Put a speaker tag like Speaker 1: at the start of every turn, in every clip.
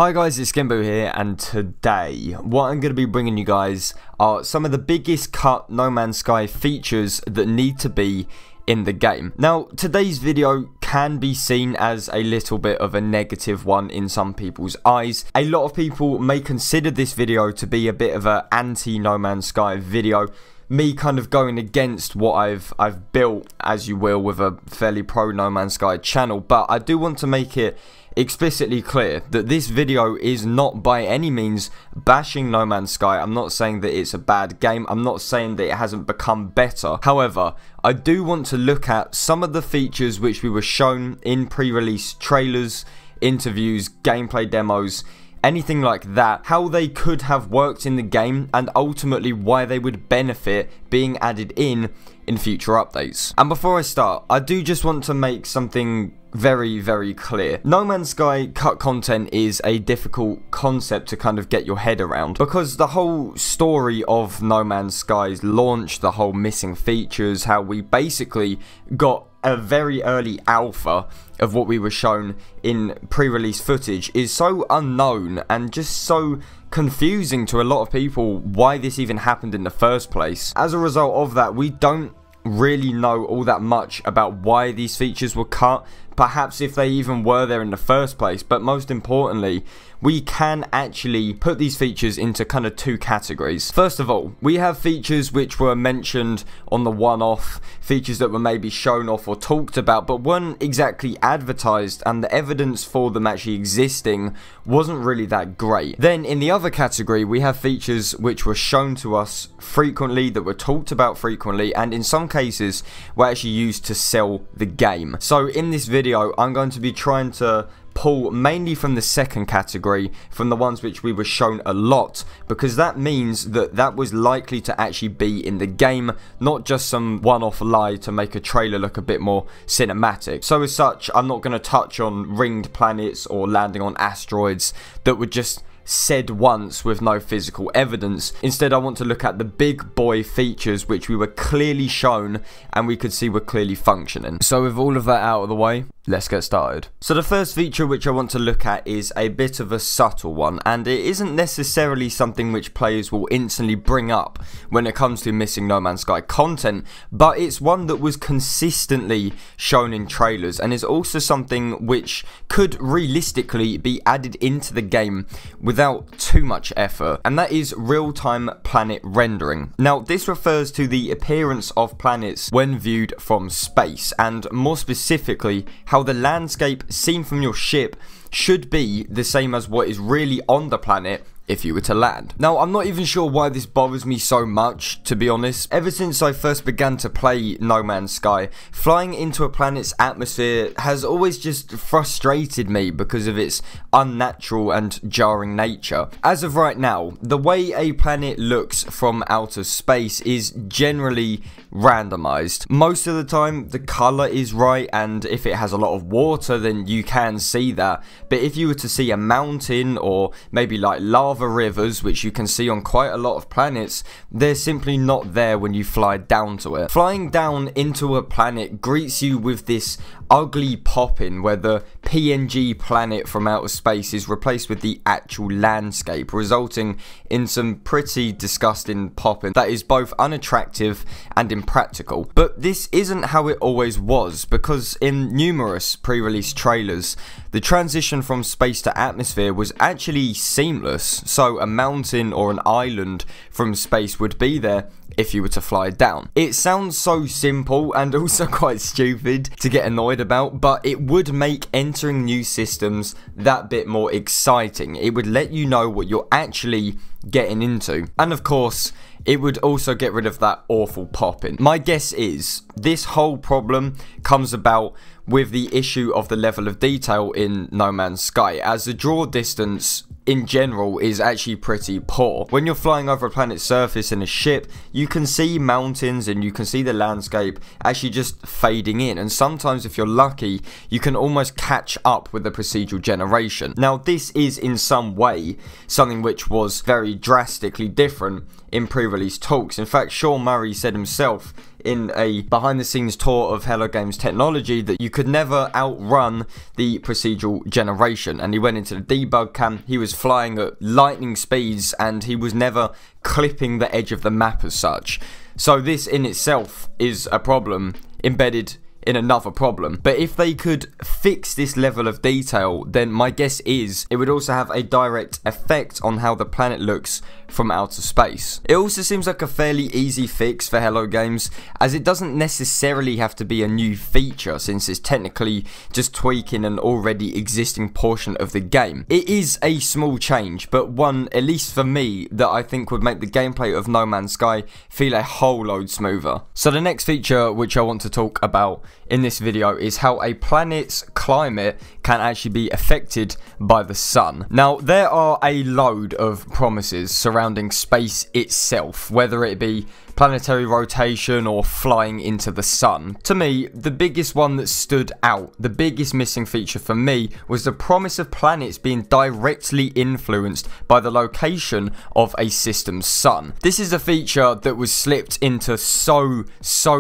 Speaker 1: Hi guys, it's SkintBoot here, and today what I'm going to be bringing you guys are some of the biggest cut No Man's Sky features that need to be in the game. Now, today's video can be seen as a little bit of a negative one in some people's eyes. A lot of people may consider this video to be a bit of an anti-No Man's Sky video. Me kind of going against what I've built, as you will, with a fairly pro No Man's Sky channel. But I do want to make it explicitly clear that this video is not by any means bashing No Man's Sky. I'm not saying that it's a bad game. I'm not saying that it hasn't become better. However, I do want to look at some of the features which we were shown in pre-release trailers, interviews, gameplay demos, anything like that, how they could have worked in the game, and ultimately why they would benefit being added in future updates. And before I start, I do just want to make something very clear. No Man's Sky cut content is a difficult concept to kind of get your head around, because the whole story of No Man's Sky's launch, the whole missing features, how we basically got a very early alpha of what we were shown in pre-release footage is so unknown and just so confusing to a lot of people why this even happened in the first place. As a result of that, we don't really know all that much about why these features were cut, perhaps if they even were there in the first place. But most importantly, we can actually put these features into kind of two categories. First of all, we have features which were mentioned on the one-off, features that were maybe shown off or talked about but weren't exactly advertised, and the evidence for them actually existing wasn't really that great. Then in the other category, we have features which were shown to us frequently, that were talked about frequently, and in some cases were actually used to sell the game. So in this video, I'm going to be trying to pull mainly from the second category, from the ones which we were shown a lot, because that means that that was likely to actually be in the game, not just some one-off lie to make a trailer look a bit more cinematic. So as such, I'm not going to touch on ringed planets or landing on asteroids that were just said once with no physical evidence. Instead, I want to look at the big boy features which we were clearly shown and we could see were clearly functioning. So with all of that out of the way, let's get started. So the first feature which I want to look at is a bit of a subtle one, and it isn't necessarily something which players will instantly bring up when it comes to missing No Man's Sky content, but it's one that was consistently shown in trailers, and is also something which could realistically be added into the game without too much effort, and that is real-time planet rendering. Now, this refers to the appearance of planets when viewed from space, and more specifically, how the landscape seen from your ship should be the same as what is really on the planet if you were to land. Now, I'm not even sure why this bothers me so much, to be honest. Ever since I first began to play No Man's Sky, flying into a planet's atmosphere has always just frustrated me because of its unnatural and jarring nature. As of right now, the way a planet looks from outer space is generally randomized. Most of the time, the color is right, and if it has a lot of water, then you can see that. But if you were to see a mountain, or maybe like lava rivers, which you can see on quite a lot of planets, they're simply not there when you fly down to it. Flying down into a planet greets you with this ugly pop-in where the PNG planet from outer space is replaced with the actual landscape, resulting in some pretty disgusting pop-in that is both unattractive and impractical. But this isn't how it always was, because in numerous pre-release trailers, the transition from space to atmosphere was actually seamless. So a mountain or an island from space would be there if you were to fly down. It sounds so simple and also quite stupid to get annoyed about, but it would make entering new systems that bit more exciting. It would let you know what you're actually getting into. And of course, it would also get rid of that awful pop-in. My guess is this whole problem comes about with the issue of the level of detail in No Man's Sky, as the draw distance in general is actually pretty poor. When you're flying over a planet's surface in a ship, you can see mountains and you can see the landscape actually just fading in, and sometimes if you're lucky, you can almost catch up with the procedural generation. Now, this is in some way something which was very drastically different in pre-release talks. In fact, Sean Murray said himself in a behind the scenes tour of Hello Games technology that you could never outrun the procedural generation, and he went into the debug cam. He was flying at lightning speeds and he was never clipping the edge of the map as such. So this in itself is a problem embedded in another problem. But if they could fix this level of detail, then my guess is it would also have a direct effect on how the planet looks from outer space. It also seems like a fairly easy fix for Hello Games, as it doesn't necessarily have to be a new feature, since it's technically just tweaking an already existing portion of the game. It is a small change, but one, at least for me, that I think would make the gameplay of No Man's Sky feel a whole load smoother. So the next feature which I want to talk about in this video is how a planet's climate can actually be affected by the sun. Now, there are a load of promises surrounding space itself, whether it be planetary rotation or flying into the sun. To me, the biggest one that stood out, the biggest missing feature for me, was the promise of planets being directly influenced by the location of a system's sun. This is a feature that was slipped into so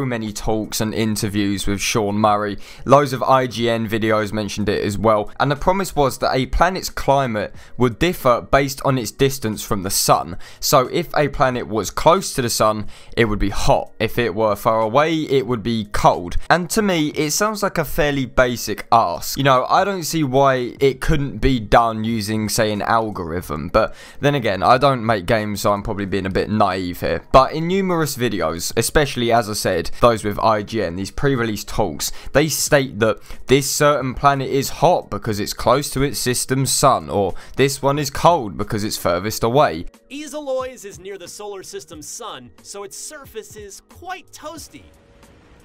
Speaker 1: many talks and interviews with Sean Murray. Loads of IGN videos mentioned it as well, and the promise was that a planet's climate would differ based on its distance from the sun. So if a planet was close to the sun, it would be hot. If it were far away, it would be cold. And to me, it sounds like a fairly basic ask. You know, I don't see why it couldn't be done using, say, an algorithm. But then again, I don't make games, so I'm probably being a bit naive here. But in numerous videos, especially, as I said, those with IGN, these pre-release talks, they state that this certain planet is hot because it's close to its system's sun, or this one is cold because it's furthest away.
Speaker 2: Aeolois is near the solar system's sun, so its surface is quite toasty.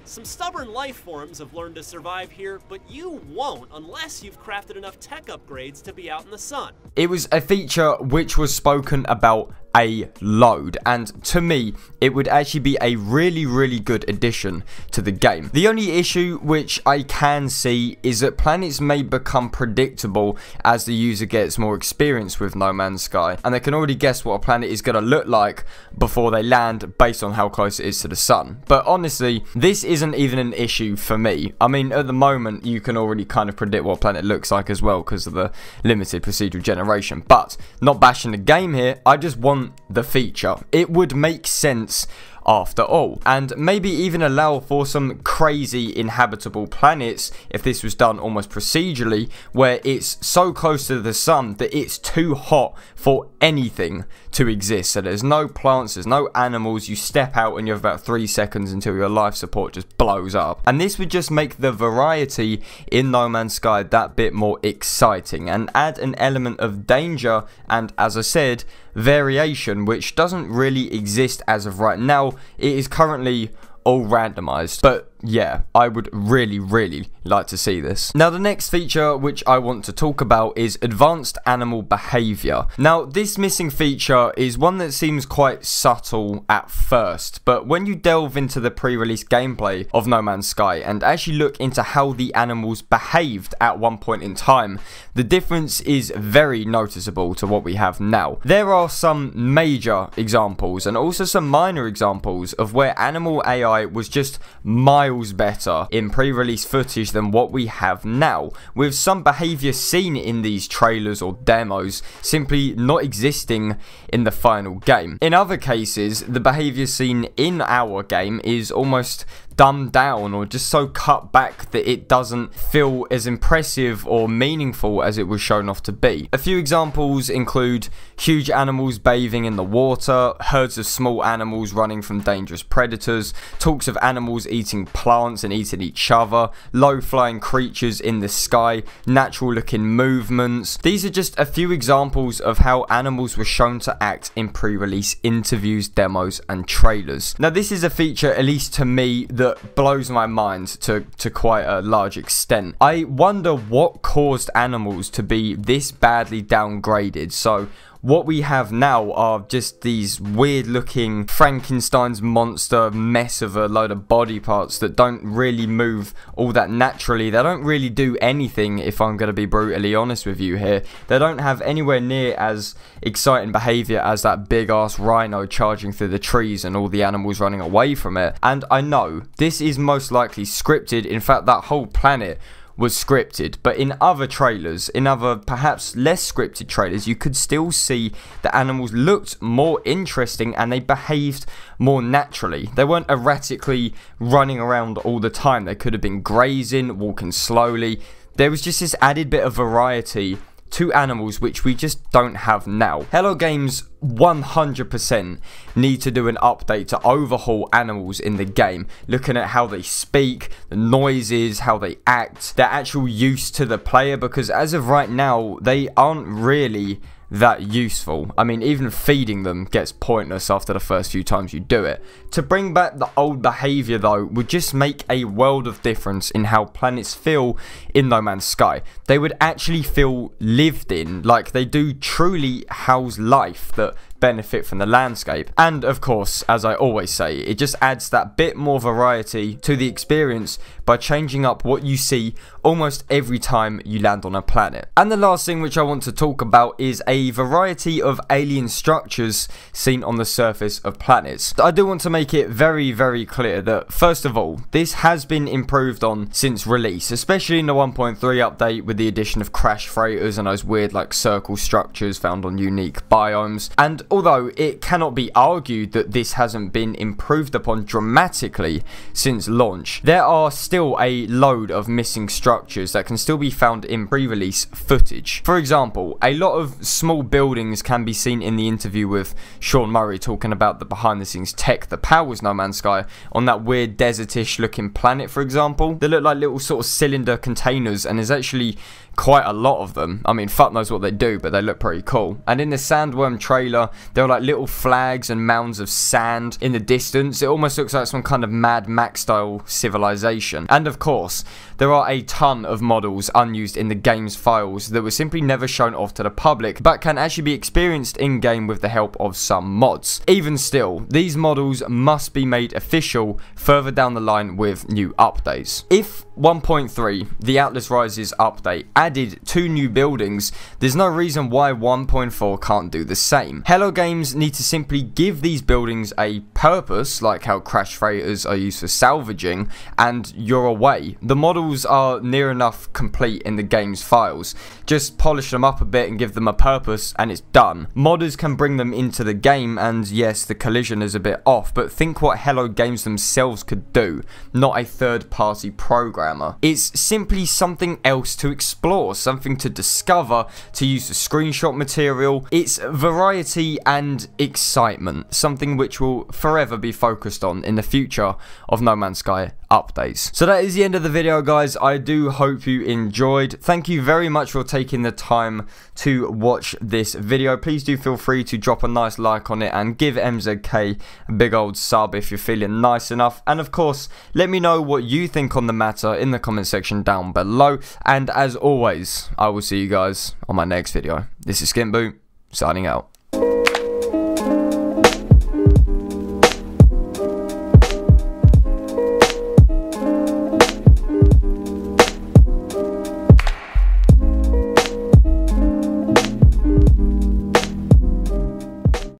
Speaker 2: Some stubborn life forms have learned to survive here, but you won't unless you've crafted enough tech upgrades to be out in the sun.
Speaker 1: It was a feature which was spoken about a load, and to me it would actually be a really good addition to the game. The only issue which I can see is that planets may become predictable as the user gets more experience with No Man's Sky, and they can already guess what a planet is going to look like before they land based on how close it is to the sun. But honestly, this isn't even an issue for me. I mean, at the moment you can already kind of predict what a planet looks like as well because of the limited procedural generation. But not bashing the game here, I just want the feature. It would make sense after all, and maybe even allow for some crazy inhabitable planets if this was done almost procedurally, where it's so close to the sun that it's too hot for anything to exist. So there's no plants, there's no animals, you step out and you have about 3 seconds until your life support just blows up. And this would just make the variety in No Man's Sky that bit more exciting and add an element of danger and, as I said, variation, which doesn't really exist as of right now. It is currently all randomized, but yeah, I would really like to see this. Now, the next feature which I want to talk about is advanced animal behavior. Now, this missing feature is one that seems quite subtle at first, but when you delve into the pre-release gameplay of No Man's Sky and actually look into how the animals behaved at one point in time, the difference is very noticeable to what we have now. There are some major examples and also some minor examples of where animal AI was just miles better in pre-release footage than what we have now, with some behaviour seen in these trailers or demos simply not existing in the final game. In other cases, the behaviour seen in our game is almost dumbed down or just so cut back that it doesn't feel as impressive or meaningful as it was shown off to be. A few examples include huge animals bathing in the water, herds of small animals running from dangerous predators, talks of animals eating plants and eating each other, low flying creatures in the sky, natural looking movements. These are just a few examples of how animals were shown to act in pre-release interviews, demos and trailers. Now, this is a feature, at least to me, that blows my mind to quite a large extent. I wonder what caused animals to be this badly downgraded. So What we have now are just these weird looking Frankenstein's monster mess of a load of body parts that don't really move all that naturally. They don't really do anything, if I'm going to be brutally honest with you here. They don't have anywhere near as exciting behaviour as that big ass rhino charging through the trees and all the animals running away from it. And I know this is most likely scripted. In fact, that whole planet was scripted, but in other trailers, in other perhaps less scripted trailers, you could still see the animals looked more interesting and they behaved more naturally. They weren't erratically running around all the time. They could have been grazing, walking slowly. There was just this added bit of variety to animals which we just don't have now. Hello Games 100% need to do an update to overhaul animals in the game, looking at how they speak, the noises, how they act, their actual use to the player, because as of right now they aren't really that useful. I mean, even feeding them gets pointless after the first few times you do it. To bring back the old behaviour though would just make a world of difference in how planets feel in No Man's Sky. They would actually feel lived in, like they do truly house life that benefit from the landscape. And of course, as I always say, it just adds that bit more variety to the experience by changing up what you see almost every time you land on a planet. And the last thing which I want to talk about is a variety of alien structures seen on the surface of planets. I do want to make it very, very clear that first of all, this has been improved on since release, especially in the 1.3 update with the addition of crash freighters and those weird like circle structures found on unique biomes. And although it cannot be argued that this hasn't been improved upon dramatically since launch, there are still a load of missing structures that can still be found in pre-release footage. For example, a lot of small buildings can be seen in the interview with Sean Murray talking about the behind the scenes tech that powers No Man's Sky on that weird desertish looking planet, for example. They look like little sort of cylinder containers, and there's actually quite a lot of them. I mean, fuck knows what they do, but they look pretty cool. And in the Sandworm trailer, there are like little flags and mounds of sand in the distance. It almost looks like some kind of Mad Max style civilization. And of course, there are a ton of models unused in the game's files that were simply never shown off to the public, but can actually be experienced in-game with the help of some mods. Even still, these models must be made official further down the line with new updates. If 1.3, the Atlas Rises update, added 2 new buildings, there's no reason why 1.4 can't do the same. Hello Games need to simply give these buildings a purpose, like how crash freighters are used for salvaging, and you're away. The models are near enough complete in the game's files. Just polish them up a bit and give them a purpose and it's done. Modders can bring them into the game, and yes, the collision is a bit off, but think what Hello Games themselves could do, not a third-party programmer. It's simply something else to explore, something to discover, to use the screenshot material. It's variety and excitement, something which will forever be focused on in the future of No Man's Sky updates. So that is the end of the video, guys. I do hope you enjoyed. Thank you very much for taking the time to watch this video. Please do feel free to drop a nice like on it and give MZK a big old sub if you're feeling nice enough. And of course, let me know what you think on the matter in the comment section down below. And as always, I will see you guys on my next video. This is SkintBoot, signing out.